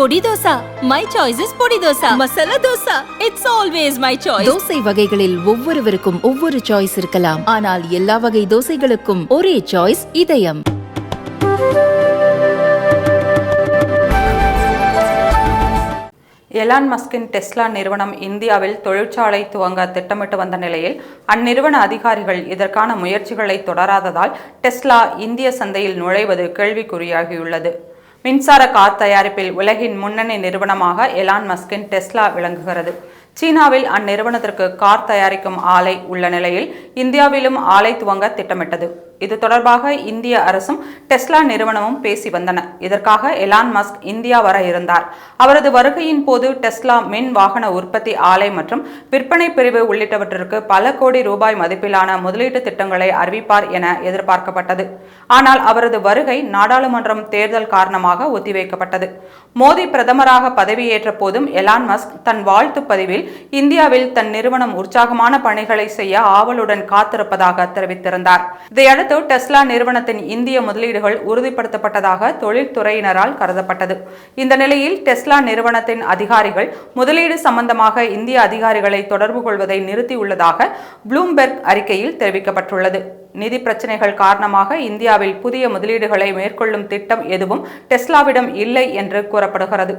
பொடி dosa. My choice is பொடி dosa. Masala dosa. It's always my choice. Dosa வகைகளில் ஒவ்வொருவருக்கும் ஒவ்வொரு சாய்ஸ் இருக்கலாம். ஆனால் எல்லா வகை தோசைகளுக்கும் ஒரே சாய்ஸ் இதயம். எலான் மஸ்கின் டெஸ்லா நிறுவனம் இந்தியாவில் தொழிற்சாலை துவங்க திட்டமிட்டு வந்த நிலையில் அந்நிறுவன அதிகாரிகள் இதற்கான முயற்சிகளை தொடராததால் டெஸ்லா இந்திய சந்தையில் நுழைவது கேள்விக்குறியாகியுள்ளது. மின்சார கார் தயாரிப்பில் உலகின் முன்னணி நிறுவனமாக எலான் மஸ்கின் டெஸ்லா விளங்குகிறது. சீனாவில் அந்நிறுவனத்திற்கு கார் தயாரிக்கும் ஆலை உள்ள நிலையில் இந்தியாவிலும் ஆலை துவங்க திட்டமிட்டது. இது தொடர்பாக இந்திய அரசும் டெஸ்லா நிறுவனமும் பேசி வந்தன. இதற்காக எலான் மஸ்க் இந்தியா வர இருந்தார். அவரது வருகையின் போது டெஸ்லா மின் வாகன உற்பத்தி ஆலை மற்றும் விற்பனை பிரிவு உள்ளிட்டவற்றிற்கு பல கோடி ரூபாய் மதிப்பிலான முதலீட்டு திட்டங்களை அறிவிப்பார் என எதிர்பார்க்கப்பட்டது. ஆனால் அவரது வருகை நாடாளுமன்றம் தேர்தல் காரணமாக ஒத்திவைக்கப்பட்டது. மோடி பிரதமராக பதவியேற்ற போதும் எலான் மஸ்க் தன் வாழ்த்து பதிவில் இந்தியாவில் தன் நிறுவனம் உற்சாகமான பணிகளை செய்ய ஆவலுடன் காத்திருப்பதாக தெரிவித்திருந்தார். இதையடுத்து டெஸ்லா நிறுவனத்தின் இந்திய முதலீடுகள் உறுதிப்படுத்தப்பட்டதாக தொழில்துறையினரால் கருதப்பட்டது. இந்த நிலையில் டெஸ்லா நிறுவனத்தின் அதிகாரிகள் முதலீடு சம்பந்தமாக இந்திய அதிகாரிகளை தொடர்பு கொள்வதை நிறுத்தியுள்ளதாக ப்ளூம்பெர்க் அறிக்கையில் தெரிவிக்கப்பட்டுள்ளது. நிதி பிரச்சனைகள் காரணமாக இந்தியாவில் புதிய முதலீடுகளை மேற்கொள்ளும் திட்டம் எதுவும் டெஸ்லாவிடம் இல்லை என்று கூறப்படுகிறது.